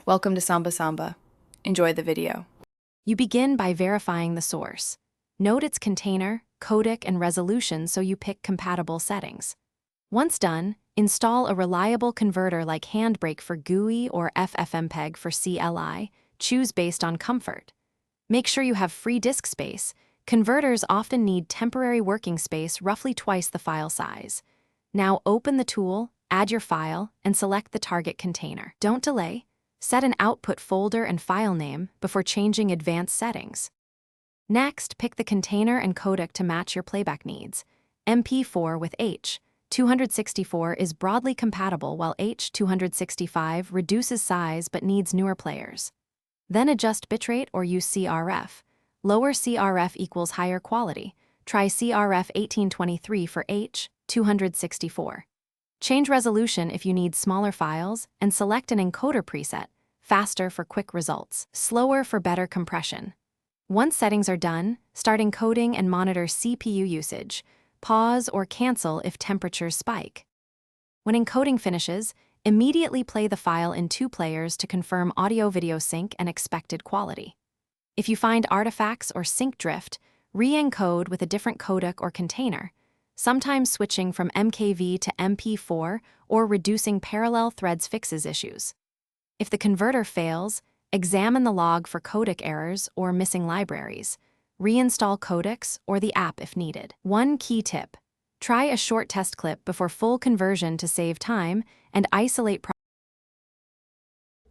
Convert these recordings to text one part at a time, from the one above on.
Welcome to Samba Samba. Enjoy the video. You begin by verifying the source. Note its container, codec, and resolution so you pick compatible settings. Once done, install a reliable converter like Handbrake for GUI or FFmpeg for CLI. Choose based on comfort. Make sure you have free disk space. Converters often need temporary working space roughly twice the file size. Now open the tool, add your file, and select the target container. Don't delay. Set an output folder and file name before changing advanced settings. Next, pick the container and codec to match your playback needs. MP4 with H.264 is broadly compatible, while H.265 reduces size but needs newer players. Then adjust bitrate or use CRF. Lower CRF equals higher quality. Try CRF 1823 for H.264. Change resolution if you need smaller files, and select an encoder preset, faster for quick results, slower for better compression. Once settings are done, start encoding and monitor CPU usage. Pause or cancel if temperatures spike. When encoding finishes, immediately play the file in 2 players to confirm audio-video sync and expected quality. If you find artifacts or sync drift, re-encode with a different codec or container, sometimes switching from MKV to MP4 or reducing parallel threads fixes issues. If the converter fails, examine the log for codec errors or missing libraries. Reinstall codecs or the app if needed. One key tip: try a short test clip before full conversion to save time and isolate.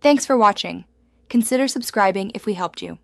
Thanks for watching. Consider subscribing if we helped you.